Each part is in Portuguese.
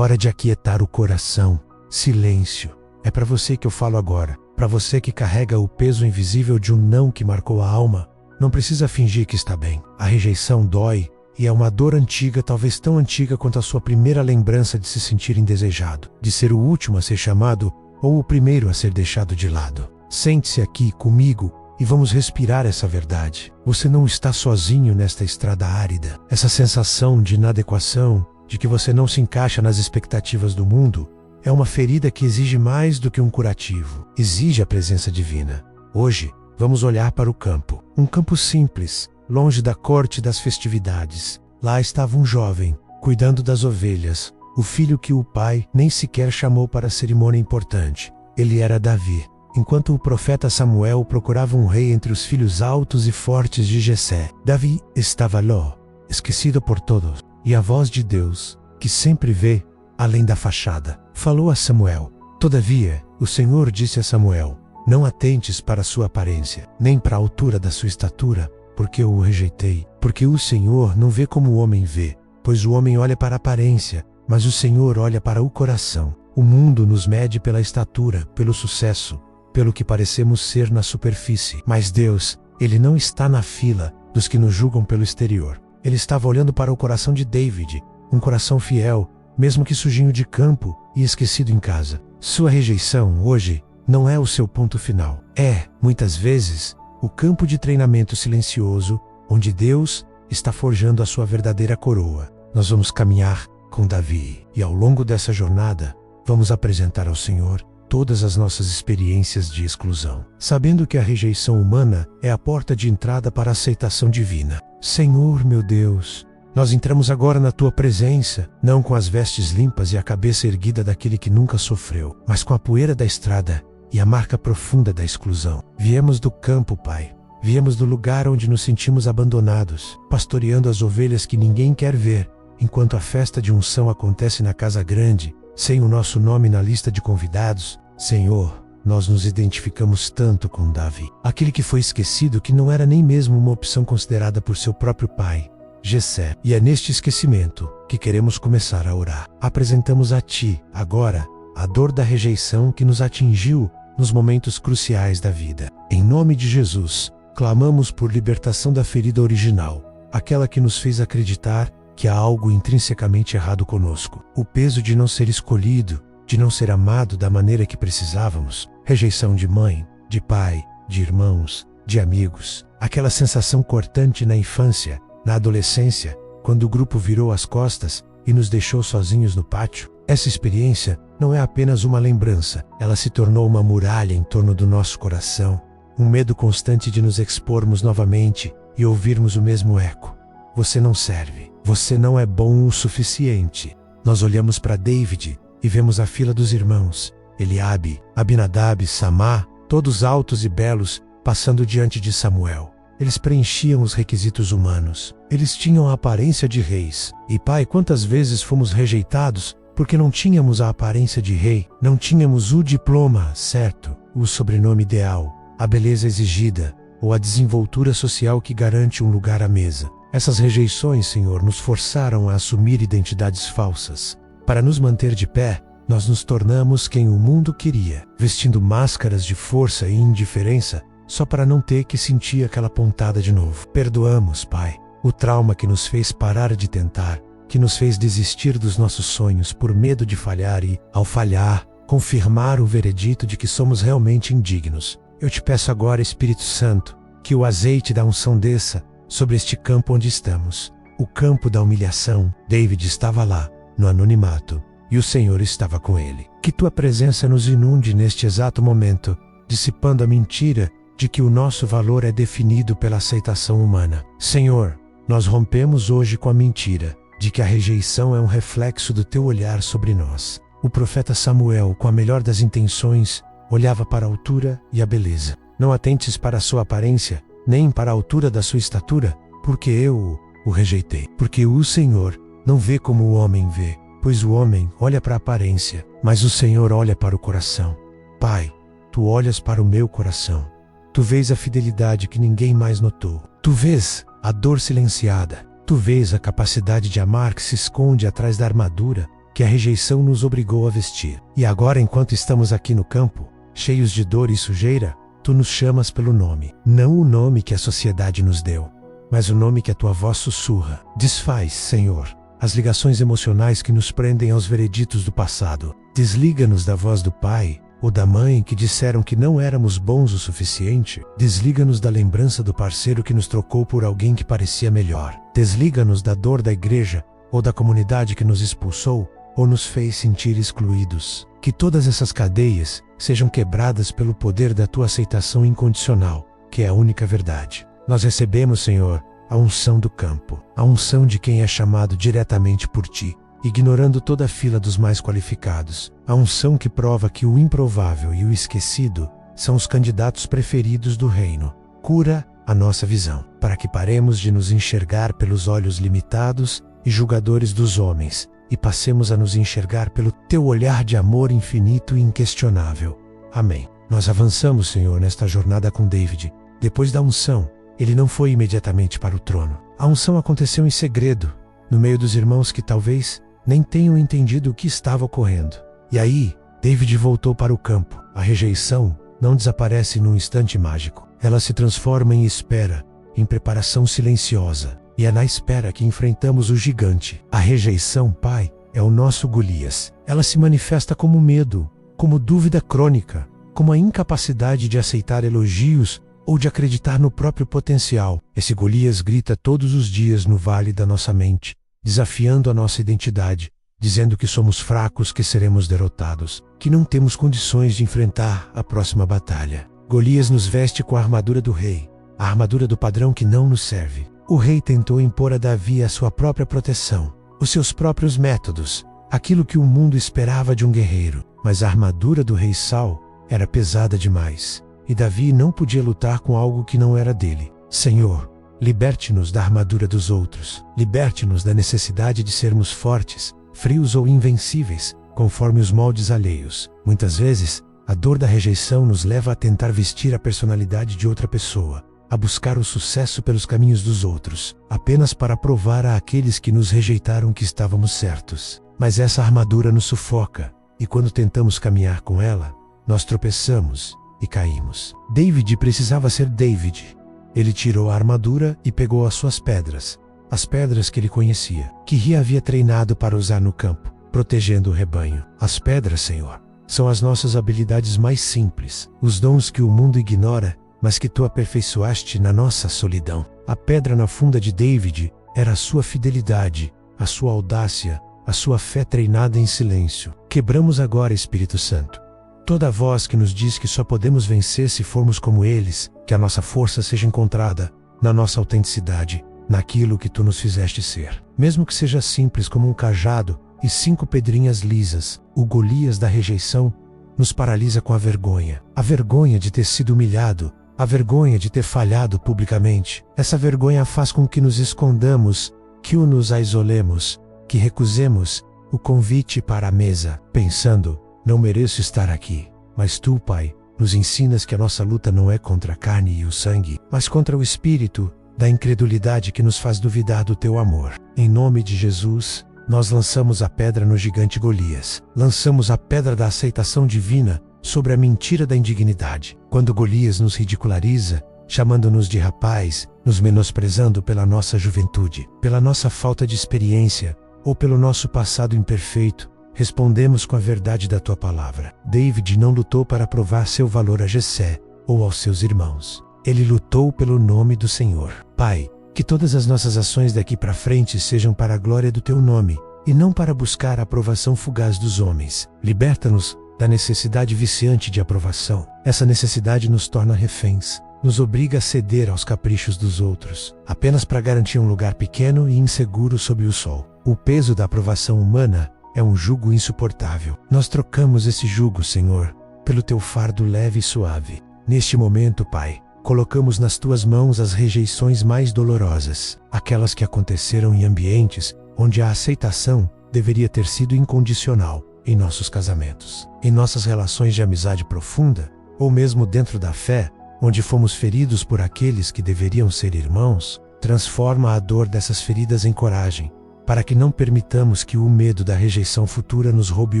hora de aquietar o coração. Silêncio. É para você que eu falo agora. Para você que carrega o peso invisível de um não que marcou a alma. Não precisa fingir que está bem. A rejeição dói, e é uma dor antiga, talvez tão antiga quanto a sua primeira lembrança de se sentir indesejado, de ser o último a ser chamado ou o primeiro a ser deixado de lado. Sente-se aqui comigo e vamos respirar essa verdade. Você não está sozinho nesta estrada árida. Essa sensação de inadequação, de que você não se encaixa nas expectativas do mundo, é uma ferida que exige mais do que um curativo. Exige a presença divina. Hoje, vamos olhar para o campo. Um campo simples, longe da corte e das festividades. Lá estava um jovem, cuidando das ovelhas, o filho que o pai nem sequer chamou para a cerimônia importante. Ele era Davi. Enquanto o profeta Samuel procurava um rei entre os filhos altos e fortes de Jessé, Davi estava lá, esquecido por todos. E a voz de Deus, que sempre vê além da fachada, falou a Samuel. Todavia, o Senhor disse a Samuel: não atentes para a sua aparência, nem para a altura da sua estatura, porque eu o rejeitei. Porque o Senhor não vê como o homem vê, pois o homem olha para a aparência, mas o Senhor olha para o coração. O mundo nos mede pela estatura, pelo sucesso, pelo que parecemos ser na superfície. Mas Deus, Ele não está na fila dos que nos julgam pelo exterior. Ele estava olhando para o coração de David, um coração fiel, mesmo que sujinho de campo e esquecido em casa. Sua rejeição, hoje, não é o seu ponto final. É, muitas vezes, o campo de treinamento silencioso, onde Deus está forjando a sua verdadeira coroa. Nós vamos caminhar com Davi, e ao longo dessa jornada, vamos apresentar ao Senhor todas as nossas experiências de exclusão, sabendo que a rejeição humana é a porta de entrada para a aceitação divina. Senhor, meu Deus, nós entramos agora na Tua presença, não com as vestes limpas e a cabeça erguida daquele que nunca sofreu, mas com a poeira da estrada e a marca profunda da exclusão. Viemos do campo, Pai. Viemos do lugar onde nos sentimos abandonados, pastoreando as ovelhas que ninguém quer ver, enquanto a festa de unção acontece na casa grande, sem o nosso nome na lista de convidados. Senhor, nós nos identificamos tanto com Davi, aquele que foi esquecido, que não era nem mesmo uma opção considerada por seu próprio pai, Jessé. E é neste esquecimento que queremos começar a orar. Apresentamos a Ti, agora, a dor da rejeição que nos atingiu nos momentos cruciais da vida. Em nome de Jesus, clamamos por libertação da ferida original, aquela que nos fez acreditar que há algo intrinsecamente errado conosco. O peso de não ser escolhido, de não ser amado da maneira que precisávamos. Rejeição de mãe, de pai, de irmãos, de amigos. Aquela sensação cortante na infância, na adolescência, quando o grupo virou as costas e nos deixou sozinhos no pátio. Essa experiência não é apenas uma lembrança, ela se tornou uma muralha em torno do nosso coração, um medo constante de nos expormos novamente e ouvirmos o mesmo eco. Você não serve, você não é bom o suficiente. Nós olhamos para David e vemos a fila dos irmãos, Eliabe, Abinadab, Samá, todos altos e belos, passando diante de Samuel. Eles preenchiam os requisitos humanos. Eles tinham a aparência de reis. E Pai, quantas vezes fomos rejeitados porque não tínhamos a aparência de rei, não tínhamos o diploma certo, o sobrenome ideal, a beleza exigida, ou a desenvoltura social que garante um lugar à mesa. Essas rejeições, Senhor, nos forçaram a assumir identidades falsas. Para nos manter de pé, nós nos tornamos quem o mundo queria, vestindo máscaras de força e indiferença, só para não ter que sentir aquela pontada de novo. Perdoamos, Pai, o trauma que nos fez parar de tentar, que nos fez desistir dos nossos sonhos por medo de falhar e, ao falhar, confirmar o veredito de que somos realmente indignos. Eu te peço agora, Espírito Santo, que o azeite da unção desça sobre este campo onde estamos, o campo da humilhação. David estava lá, no anonimato, e o Senhor estava com ele. Que Tua presença nos inunde neste exato momento, dissipando a mentira de que o nosso valor é definido pela aceitação humana. Senhor, nós rompemos hoje com a mentira de que a rejeição é um reflexo do Teu olhar sobre nós. O profeta Samuel, com a melhor das intenções, olhava para a altura e a beleza. Não atentes para a sua aparência, nem para a altura da sua estatura, porque eu o rejeitei. Porque o Senhor não vê como o homem vê, pois o homem olha para a aparência, mas o Senhor olha para o coração. Pai, Tu olhas para o meu coração. Tu vês a fidelidade que ninguém mais notou. Tu vês a dor silenciada. Tu vês a capacidade de amar que se esconde atrás da armadura, que a rejeição nos obrigou a vestir. E agora, enquanto estamos aqui no campo, cheios de dor e sujeira, tu nos chamas pelo nome. Não o nome que a sociedade nos deu, mas o nome que a tua voz sussurra. Desfaz, Senhor, as ligações emocionais que nos prendem aos vereditos do passado. Desliga-nos da voz do pai ou da mãe que disseram que não éramos bons o suficiente. Desliga-nos da lembrança do parceiro que nos trocou por alguém que parecia melhor. Desliga-nos da dor da igreja ou da comunidade que nos expulsou ou nos fez sentir excluídos. Que todas essas cadeias sejam quebradas pelo poder da tua aceitação incondicional, que é a única verdade. Nós recebemos, Senhor, a unção do campo, a unção de quem é chamado diretamente por ti, ignorando toda a fila dos mais qualificados, a unção que prova que o improvável e o esquecido são os candidatos preferidos do reino. Cura a nossa visão, para que paremos de nos enxergar pelos olhos limitados e julgadores dos homens, e passemos a nos enxergar pelo teu olhar de amor infinito e inquestionável. Amém. Nós avançamos, Senhor, nesta jornada com David. Depois da unção, ele não foi imediatamente para o trono. A unção aconteceu em segredo, no meio dos irmãos que talvez nem tenham entendido o que estava ocorrendo. E aí, David voltou para o campo. A rejeição não desaparece num instante mágico. Ela se transforma em espera, em preparação silenciosa. E é na espera que enfrentamos o gigante. A rejeição, Pai, é o nosso Golias. Ela se manifesta como medo, como dúvida crônica, como a incapacidade de aceitar elogios ou de acreditar no próprio potencial. Esse Golias grita todos os dias no vale da nossa mente, desafiando a nossa identidade, dizendo que somos fracos, que seremos derrotados, que não temos condições de enfrentar a próxima batalha. Golias nos veste com a armadura do rei, a armadura do padrão que não nos serve. O rei tentou impor a Davi a sua própria proteção, os seus próprios métodos, aquilo que o mundo esperava de um guerreiro. Mas a armadura do rei Saul era pesada demais, e Davi não podia lutar com algo que não era dele. Senhor, liberte-nos da armadura dos outros, liberte-nos da necessidade de sermos fortes, frios ou invencíveis, conforme os moldes alheios. Muitas vezes, a dor da rejeição nos leva a tentar vestir a personalidade de outra pessoa, a buscar o sucesso pelos caminhos dos outros, apenas para provar àqueles que nos rejeitaram que estávamos certos. Mas essa armadura nos sufoca, e quando tentamos caminhar com ela, nós tropeçamos e caímos. David precisava ser David. Ele tirou a armadura e pegou as suas pedras, as pedras que ele conhecia, que havia treinado para usar no campo, protegendo o rebanho. As pedras, Senhor, são as nossas habilidades mais simples, os dons que o mundo ignora, mas que tu aperfeiçoaste na nossa solidão. A pedra na funda de David era a sua fidelidade, a sua audácia, a sua fé treinada em silêncio. Quebramos agora, Espírito Santo, toda a voz que nos diz que só podemos vencer se formos como eles, que a nossa força seja encontrada na nossa autenticidade, naquilo que tu nos fizeste ser. Mesmo que seja simples como um cajado e 5 pedrinhas lisas, o Golias da rejeição nos paralisa com a vergonha de ter sido humilhado, a vergonha de ter falhado publicamente. Essa vergonha faz com que nos escondamos, que nos isolemos, que recusemos o convite para a mesa, pensando, não mereço estar aqui. Mas tu, Pai, nos ensinas que a nossa luta não é contra a carne e o sangue, mas contra o espírito da incredulidade que nos faz duvidar do teu amor. Em nome de Jesus, nós lançamos a pedra no gigante Golias. Lançamos a pedra da aceitação divina sobre a mentira da indignidade. Quando Golias nos ridiculariza, chamando-nos de rapaz, nos menosprezando pela nossa juventude, pela nossa falta de experiência ou pelo nosso passado imperfeito, respondemos com a verdade da tua palavra. David não lutou para provar seu valor a Jessé ou aos seus irmãos. Ele lutou pelo nome do Senhor. Pai, que todas as nossas ações daqui para frente sejam para a glória do teu nome e não para buscar a aprovação fugaz dos homens. Liberta-nos da necessidade viciante de aprovação. Essa necessidade nos torna reféns, nos obriga a ceder aos caprichos dos outros, apenas para garantir um lugar pequeno e inseguro sob o sol. O peso da aprovação humana é um jugo insuportável. Nós trocamos esse jugo, Senhor, pelo teu fardo leve e suave. Neste momento, Pai, colocamos nas tuas mãos as rejeições mais dolorosas, aquelas que aconteceram em ambientes onde a aceitação deveria ter sido incondicional, em nossos casamentos, em nossas relações de amizade profunda, ou mesmo dentro da fé, onde fomos feridos por aqueles que deveriam ser irmãos. Transforma a dor dessas feridas em coragem, para que não permitamos que o medo da rejeição futura nos roube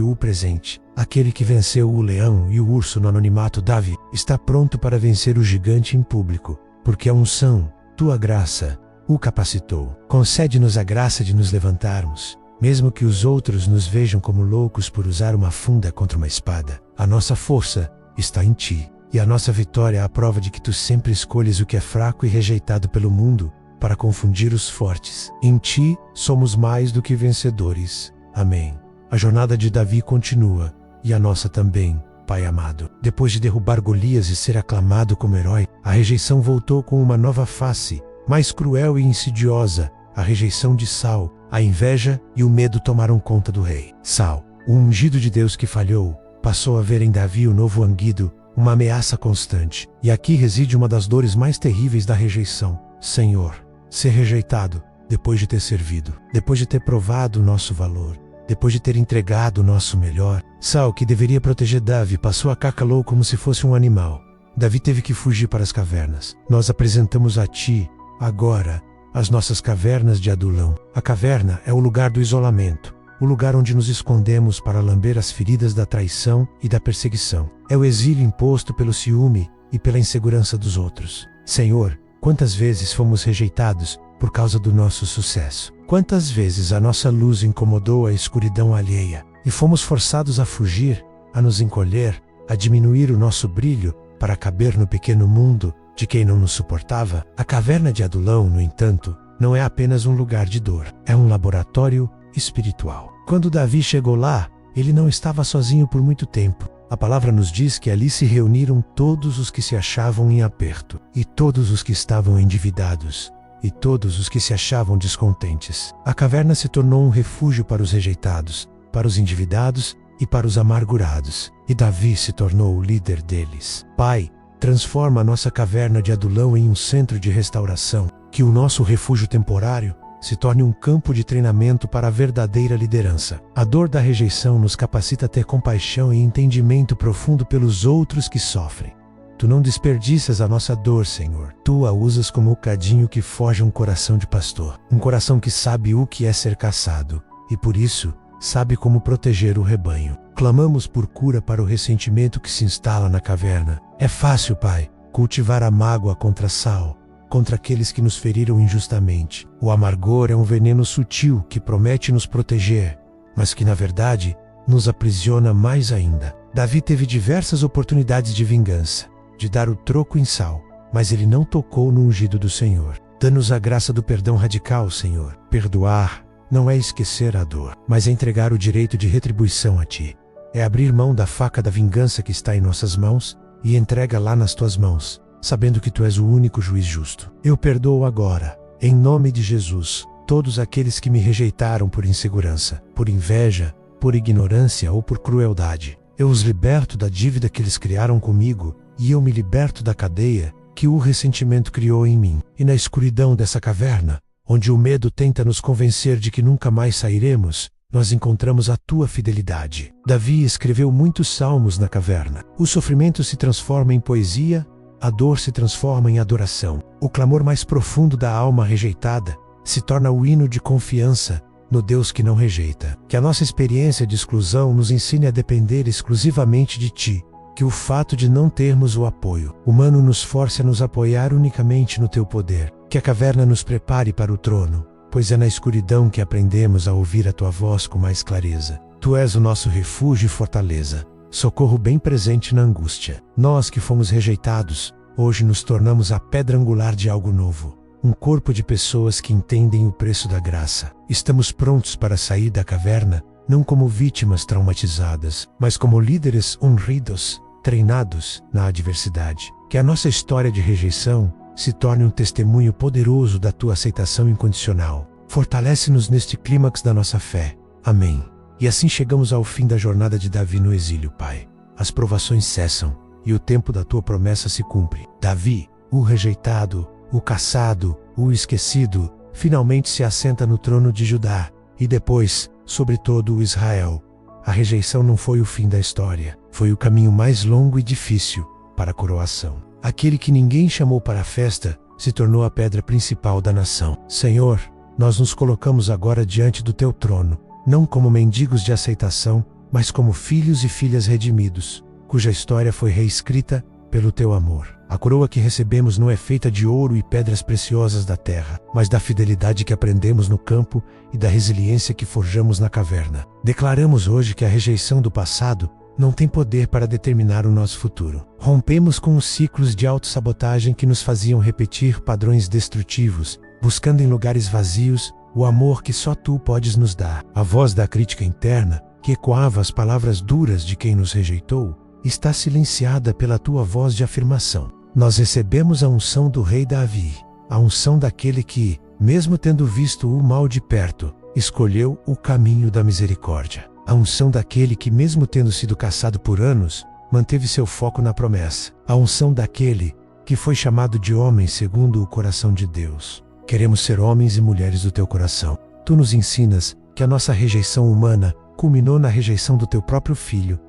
o presente. Aquele que venceu o leão e o urso no anonimato, Davi, está pronto para vencer o gigante em público, porque a unção, tua graça, o capacitou. Concede-nos a graça de nos levantarmos, mesmo que os outros nos vejam como loucos por usar uma funda contra uma espada. A nossa força está em ti, e a nossa vitória é a prova de que tu sempre escolhes o que é fraco e rejeitado pelo mundo para confundir os fortes. Em ti somos mais do que vencedores. Amém. A jornada de Davi continua, e a nossa também, Pai amado. Depois de derrubar Golias e ser aclamado como herói, a rejeição voltou com uma nova face, mais cruel e insidiosa. A rejeição de Saul, a inveja e o medo tomaram conta do rei. Saul, o ungido de Deus que falhou, passou a ver em Davi o novo ungido, uma ameaça constante. E aqui reside uma das dores mais terríveis da rejeição. Senhor, ser rejeitado depois de ter servido, depois de ter provado o nosso valor, depois de ter entregado o nosso melhor. Saul, que deveria proteger Davi, passou a cacalhou como se fosse um animal. Davi teve que fugir para as cavernas. Nós apresentamos a ti, agora, as nossas cavernas de Adulão. A caverna é o lugar do isolamento, o lugar onde nos escondemos para lamber as feridas da traição e da perseguição. É o exílio imposto pelo ciúme e pela insegurança dos outros. Senhor, quantas vezes fomos rejeitados por causa do nosso sucesso? Quantas vezes a nossa luz incomodou a escuridão alheia e fomos forçados a fugir, a nos encolher, a diminuir o nosso brilho para caber no pequeno mundo de quem não nos suportava? A caverna de Adulão, no entanto, não é apenas um lugar de dor, é um laboratório espiritual. Quando Davi chegou lá, ele não estava sozinho por muito tempo. A palavra nos diz que ali se reuniram todos os que se achavam em aperto, e todos os que estavam endividados, e todos os que se achavam descontentes. A caverna se tornou um refúgio para os rejeitados, para os endividados e para os amargurados, e Davi se tornou o líder deles. Pai, transforma a nossa caverna de Adulão em um centro de restauração, que o nosso refúgio temporário se torne um campo de treinamento para a verdadeira liderança. A dor da rejeição nos capacita a ter compaixão e entendimento profundo pelos outros que sofrem. Tu não desperdiças a nossa dor, Senhor. Tu a usas como o cadinho que foge a um coração de pastor. Um coração que sabe o que é ser caçado, e por isso, sabe como proteger o rebanho. Clamamos por cura para o ressentimento que se instala na caverna. É fácil, Pai, cultivar a mágoa contra Saul, contra aqueles que nos feriram injustamente. O amargor é um veneno sutil que promete nos proteger, mas que na verdade nos aprisiona mais ainda. Davi teve diversas oportunidades de vingança, de dar o troco em Saul, mas ele não tocou no ungido do Senhor. Dá-nos a graça do perdão radical, Senhor. Perdoar não é esquecer a dor, mas é entregar o direito de retribuição a Ti. É abrir mão da faca da vingança que está em nossas mãos e entrega lá nas Tuas mãos, sabendo que Tu és o único juiz justo. Eu perdoo agora, em nome de Jesus, todos aqueles que me rejeitaram por insegurança, por inveja, por ignorância ou por crueldade. Eu os liberto da dívida que eles criaram comigo, e eu me liberto da cadeia que o ressentimento criou em mim. E na escuridão dessa caverna, onde o medo tenta nos convencer de que nunca mais sairemos, nós encontramos a Tua fidelidade. Davi escreveu muitos salmos na caverna. O sofrimento se transforma em poesia, a dor se transforma em adoração. O clamor mais profundo da alma rejeitada se torna o hino de confiança no Deus que não rejeita. Que a nossa experiência de exclusão nos ensine a depender exclusivamente de Ti. Que o fato de não termos o apoio humano nos force a nos apoiar unicamente no Teu poder. Que a caverna nos prepare para o trono, pois é na escuridão que aprendemos a ouvir a Tua voz com mais clareza. Tu és o nosso refúgio e fortaleza, socorro bem presente na angústia. Nós que fomos rejeitados, hoje nos tornamos a pedra angular de algo novo. Um corpo de pessoas que entendem o preço da graça. Estamos prontos para sair da caverna, não como vítimas traumatizadas, mas como líderes honrados, treinados na adversidade. Que a nossa história de rejeição se torne um testemunho poderoso da Tua aceitação incondicional. Fortalece-nos neste clímax da nossa fé. Amém. E assim chegamos ao fim da jornada de Davi no exílio, Pai. As provações cessam, e o tempo da Tua promessa se cumpre. Davi, o rejeitado, o caçado, o esquecido, finalmente se assenta no trono de Judá, e depois, sobre todo o Israel. A rejeição não foi o fim da história, foi o caminho mais longo e difícil para a coroação. Aquele que ninguém chamou para a festa se tornou a pedra principal da nação. Senhor, nós nos colocamos agora diante do teu trono, não como mendigos de aceitação, mas como filhos e filhas redimidos, cuja história foi reescrita pelo teu amor. A coroa que recebemos não é feita de ouro e pedras preciosas da terra, mas da fidelidade que aprendemos no campo e da resiliência que forjamos na caverna. Declaramos hoje que a rejeição do passado não tem poder para determinar o nosso futuro. Rompemos com os ciclos de autossabotagem que nos faziam repetir padrões destrutivos, buscando em lugares vazios o amor que só tu podes nos dar. A voz da crítica interna, que ecoava as palavras duras de quem nos rejeitou, está silenciada pela tua voz de afirmação. Nós recebemos a unção do rei Davi, a unção daquele que, mesmo tendo visto o mal de perto, escolheu o caminho da misericórdia. A unção daquele que, mesmo tendo sido caçado por anos, manteve seu foco na promessa. A unção daquele que foi chamado de homem segundo o coração de Deus. Queremos ser homens e mulheres do teu coração. Tu nos ensinas que a nossa rejeição humana culminou na rejeição do teu próprio Filho,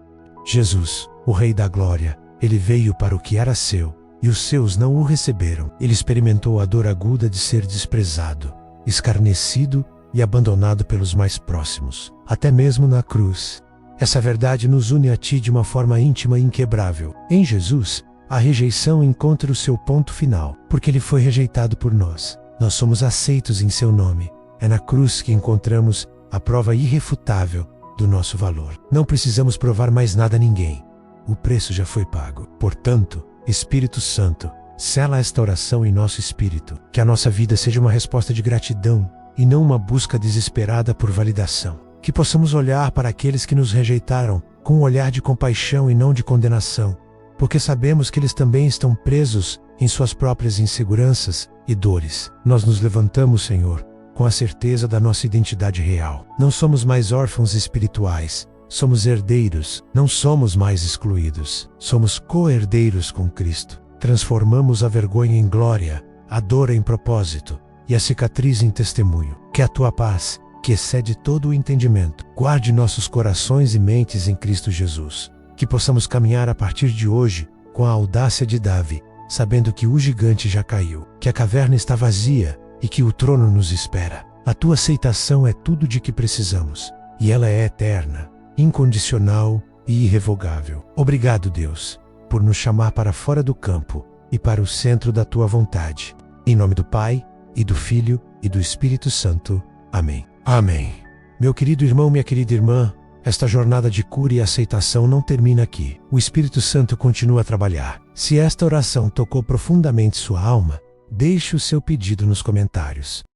Jesus, o Rei da Glória. Ele veio para o que era seu, e os seus não o receberam. Ele experimentou a dor aguda de ser desprezado, escarnecido e abandonado pelos mais próximos, até mesmo na cruz. Essa verdade nos une a ti de uma forma íntima e inquebrável. Em Jesus, a rejeição encontra o seu ponto final, porque ele foi rejeitado por nós. Nós somos aceitos em seu nome. É na cruz que encontramos a prova irrefutável do nosso valor. Não precisamos provar mais nada a ninguém. O preço já foi pago. Portanto, Espírito Santo, sela esta oração em nosso espírito. Que a nossa vida seja uma resposta de gratidão e não uma busca desesperada por validação. Que possamos olhar para aqueles que nos rejeitaram com um olhar de compaixão e não de condenação, porque sabemos que eles também estão presos em suas próprias inseguranças e dores. Nós nos levantamos, Senhor, com a certeza da nossa identidade real. Não somos mais órfãos espirituais, somos herdeiros. Não somos mais excluídos, somos co-herdeiros com Cristo. Transformamos a vergonha em glória, a dor em propósito e a cicatriz em testemunho. Que a tua paz, que excede todo o entendimento, guarde nossos corações e mentes em Cristo Jesus. Que possamos caminhar a partir de hoje com a audácia de Davi, sabendo que o gigante já caiu, que a caverna está vazia e que o trono nos espera. A tua aceitação é tudo de que precisamos, e ela é eterna, incondicional e irrevogável. Obrigado, Deus, por nos chamar para fora do campo e para o centro da tua vontade. Em nome do Pai, e do Filho, e do Espírito Santo. Amém. Amém. Meu querido irmão, minha querida irmã, esta jornada de cura e aceitação não termina aqui. O Espírito Santo continua a trabalhar. Se esta oração tocou profundamente sua alma, deixe o seu pedido nos comentários.